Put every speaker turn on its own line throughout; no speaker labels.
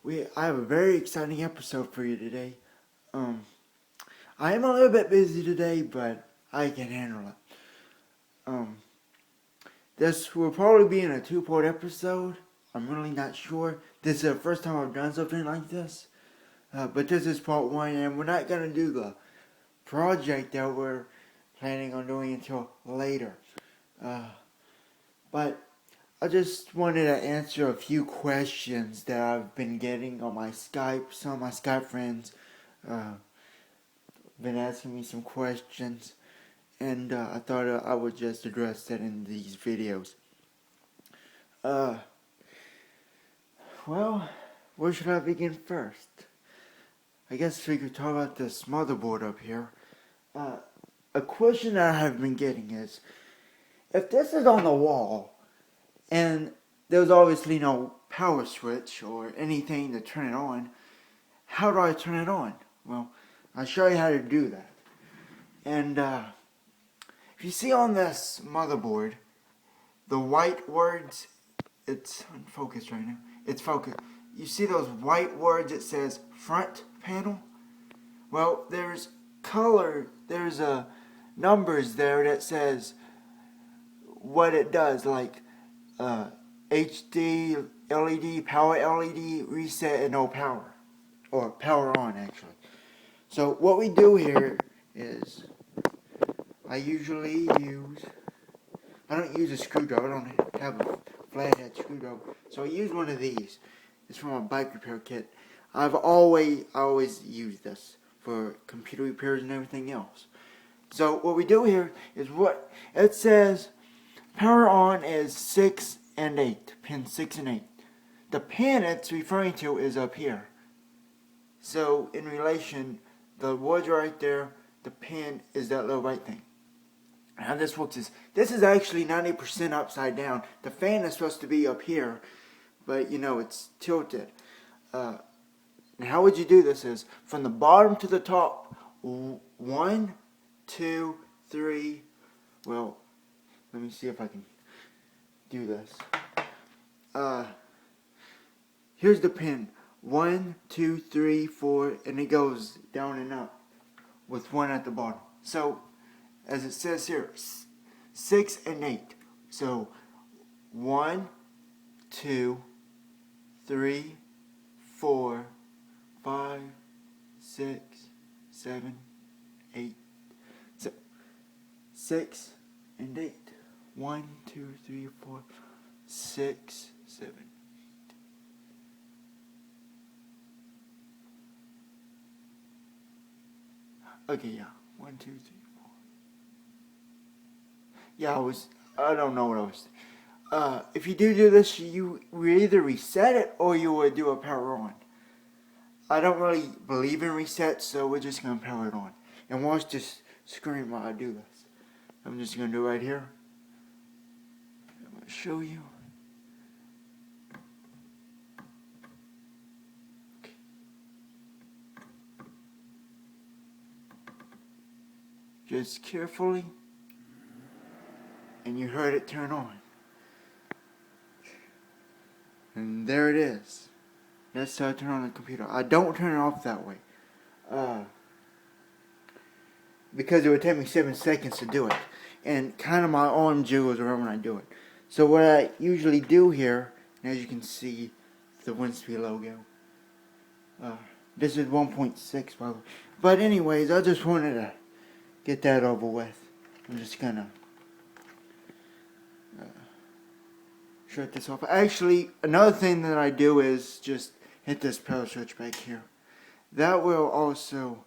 I have a very exciting episode for you today. I am a little bit busy today, but I can handle it. This will probably be in a two-part episode. I'm really not sure. This is the first time I've done something like this. But this is part one, and we're not going to do the project that we're planning on doing until later. But I just wanted to answer a few questions that I've been getting on my Skype. Some of my Skype friends been asking me some questions, and I thought I would just address that in these videos. Well, where should I begin first? I guess we could talk about this motherboard up here. A question that I have been getting is, if this is on the wall, and there's obviously no power switch or anything to turn it on, how do I turn it on? Well, I'll show you how to do that. And if you see on this motherboard, the white words, it's unfocused right now, it's focused. You see those white words, it says front panel? Well, there's numbers there that says what it does, like HD, LED, power LED, reset, and no power. Or power on, actually. So what we do here is, I don't use a screwdriver, I don't have a flathead screwdriver. So I use one of these. It's from a bike repair kit. I always use this for computer repairs and everything else. So what we do here is what it says. Power on is 6 and 8, pin 6 and 8. The pin it's referring to is up here. So in relation, the words right there, the pin is that little white thing. How this works is, this is actually 90% upside down. The fan is supposed to be up here, but you know, it's tilted. And how would you do this is, from the bottom to the top, 1, 2, 3, well, let me see if I can do this. Here's the pin. 1, 2, 3, 4, and it goes down and up with 1 at the bottom. So, as it says here, 6 and 8. So, 1, 2, 3, 4, 5, 6, 7, 8. So, 6 and 8. 1, 2, 3, 4, 6, 7. Okay, yeah. 1, 2, 3, 4. Yeah, I don't know what I was. If you do this, you either reset it or you would do a power on. I don't really believe in resets, so we're just going to power it on. And watch this screen while I do this. I'm just going to do it right here. I'm going to show you. Okay. Just carefully. And you heard it turn on. And there it is. That's how I turn on the computer. I don't turn it off that way. Because it would take me 7 seconds to do it. And kind of my arm jiggles around when I do it. So what I usually do here, and as you can see, the Winspeed logo. This is 1.6 by the way. But anyways, I just wanted to get that over with. I'm just gonna shut this off. Actually, another thing that I do is just hit this power switch back here. That will also,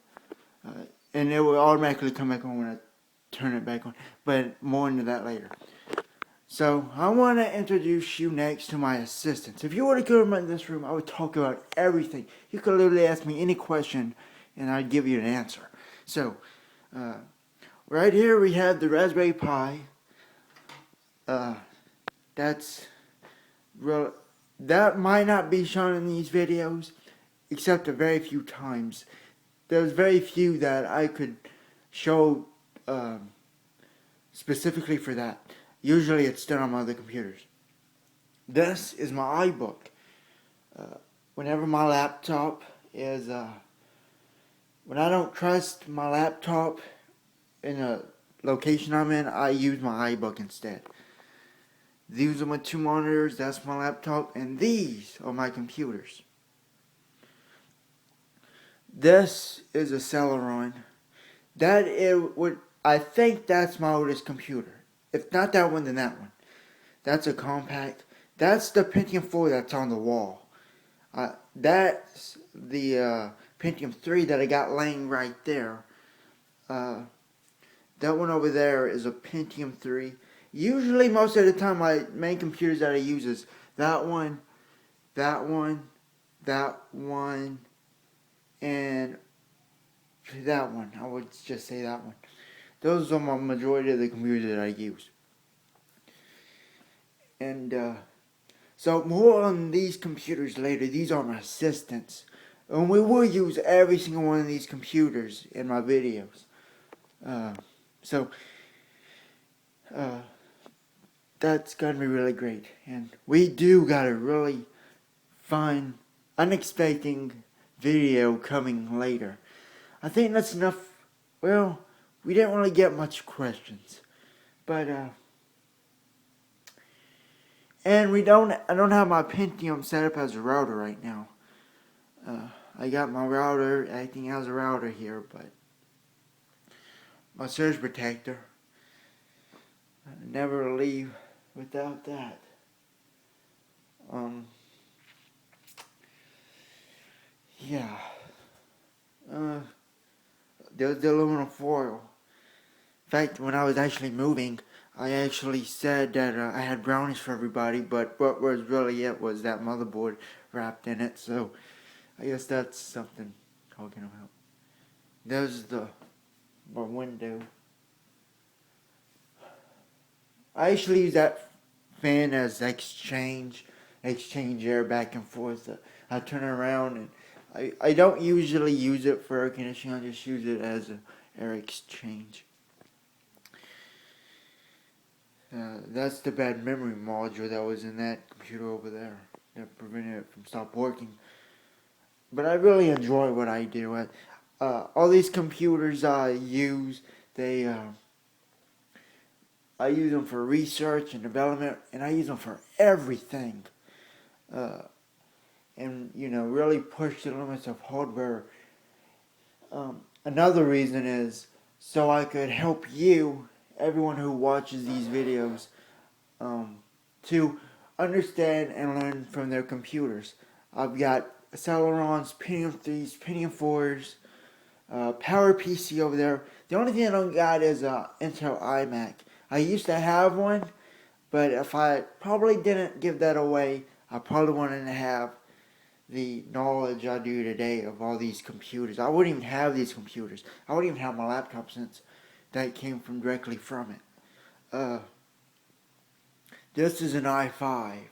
and it will automatically come back on when I turn it back on. But more into that later. So, I want to introduce you next to my assistants. If you were to come in this room, I would talk about everything. You could literally ask me any question, and I'd give you an answer. So, right here we have the Raspberry Pi. That might not be shown in these videos, except a very few times. There's very few that I could show specifically for that. Usually it's done on my other computers. This is my iBook. whenever my laptop is, when I don't trust my laptop in a location I'm in, I use my iBook instead. These are my two monitors, that's my laptop, and these are my computers. This is a Celeron. That is what I think that's my oldest computer. If not that one, then that one. That's a compact. That's the Pentium 4 that's on the wall. That's the Pentium 3 that I got laying right there. That one over there is a Pentium 3. Usually, most of the time, my main computers that I use is that one, that one, that one, and that one. I would just say that one. Those are my majority of the computers that I use. And so more on these computers later. These are my assistants. And we will use every single one of these computers in my videos. So that's going to be really great. And we do got a really fun, unexpected video coming later. I think that's enough. Well, we didn't really get much questions. But, and I don't have my Pentium set up as a router right now. I got my router acting as a router here, but my surge protector, I never leave without that. Yeah. There's the aluminum foil. In fact, when I was actually moving, I actually said that I had brownies for everybody, but what was really it was that motherboard wrapped in it, so I guess that's something talking about. There's my window. I actually use that fan as exchange air back and forth. I turn it around, and I don't usually use it for air conditioning. I just use it as an air exchange. That's the bad memory module that was in that computer over there that prevented it from stop working. But I really enjoy what I do. All these computers I use, I use them for research and development, and I use them for everything. And really push the limits of hardware. Another reason is so I could help you, everyone who watches these videos, to understand and learn from their computers. I've got Celerons, Pentium 3s, Pentium 4s, PowerPC over there. The only thing I don't got is Intel iMac. I used to have one, but if I probably didn't give that away, I probably wanted to have the knowledge I do today of all these computers. I wouldn't even have these computers. I wouldn't even have my laptop since that came from directly from it. This is an i5.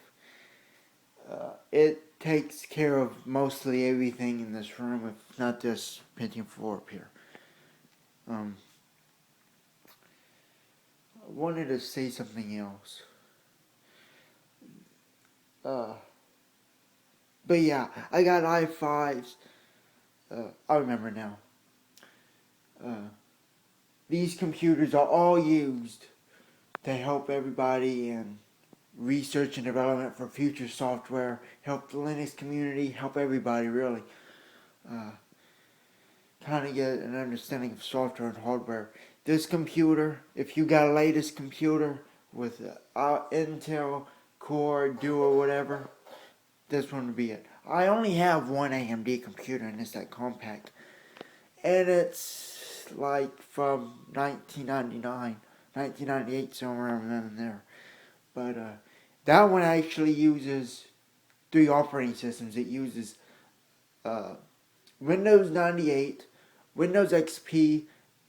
It takes care of mostly everything in this room, if not this Pentium 4 up here. I wanted to say something else. But yeah, I got i5s. I remember now. These computers are all used to help everybody in research and development for future software, help the Linux community, help everybody really. Kind of get an understanding of software and hardware. This computer, if you got a latest computer with Intel Core Duo whatever, this one would be it. I only have one AMD computer, and it's that compact, and it's like from 1999, 1998, somewhere around there. But that one actually uses 3 operating systems. It uses Windows 98, Windows XP,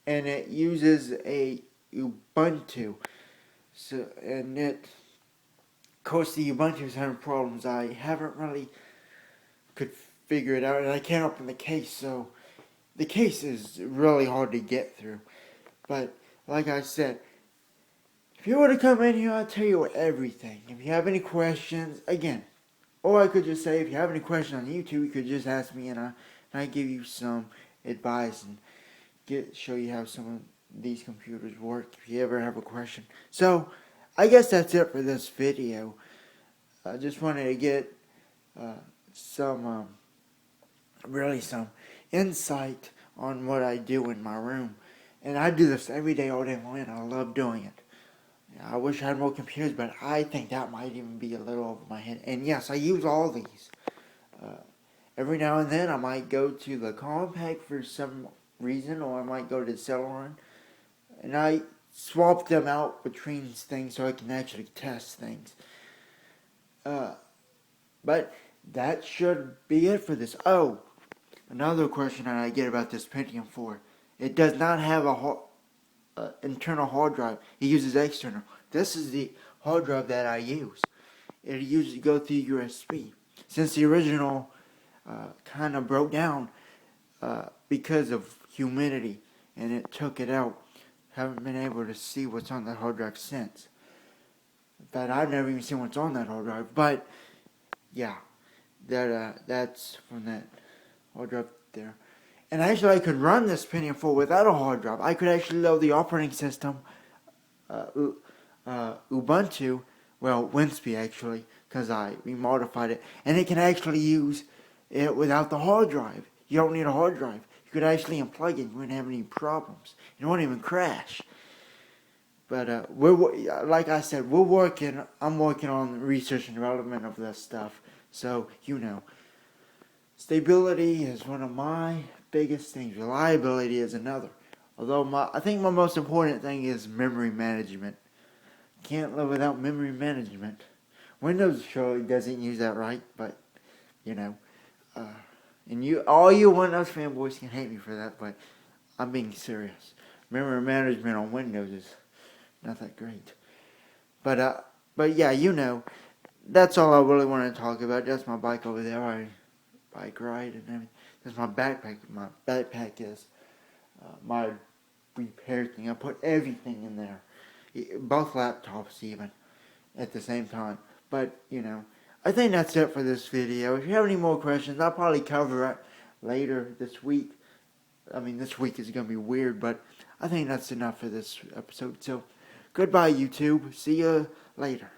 and it uses a Ubuntu. So, and it, of course, the Ubuntu is having problems. I haven't really could figure it out, and I can't open the case, so the case is really hard to get through. But like I said, if you were to come in here, I'll tell you everything. If you have any questions, again, Or I could just say, if you have any questions on YouTube, you could just ask me, and I give you some advice and show you how some of these computers work if you ever have a question. So, I guess that's it for this video. I just wanted to get some really some insight on what I do in my room. And I do this every day, all day long, and I love doing it. I wish I had more computers, but I think that might even be a little over my head. And yes, I use all these. Every now and then I might go to the Compaq for some reason, or I might go to the Celeron, and I swap them out between things so I can actually test things. But that should be it for this. Oh, another question that I get about this Pentium 4. It does not have a internal hard drive. It uses external. This is the hard drive that I use. It usually goes through USB. Since the original kind of broke down because of humidity, and it took it out, haven't been able to see what's on that hard drive since. In fact, I've never even seen what's on that hard drive. But yeah, that's from that hard drive there. And actually, I could run this Pentium 4 without a hard drive. I could actually load the operating system, Ubuntu, well, WinSpy actually, because we modified it, and it can actually use it without the hard drive. You don't need a hard drive. You could actually unplug it. You wouldn't have any problems. It won't even crash. But like I said, I'm working on research and development of this stuff. So, stability is one of my biggest things. Reliability is another. Although I think my most important thing is memory management. Can't live without memory management. Windows surely doesn't use that right, but and all you Windows fanboys can hate me for that, but I'm being serious. Memory management on Windows is not that great. But yeah, that's all I really want to talk about. That's my bike over there. I bike ride and everything. That's my backpack. My backpack is my repair thing. I put everything in there. Both laptops even at the same time. But, I think that's it for this video. If you have any more questions, I'll probably cover it later this week. I mean, this week is going to be weird, but I think that's enough for this episode. So, goodbye, YouTube. See you later.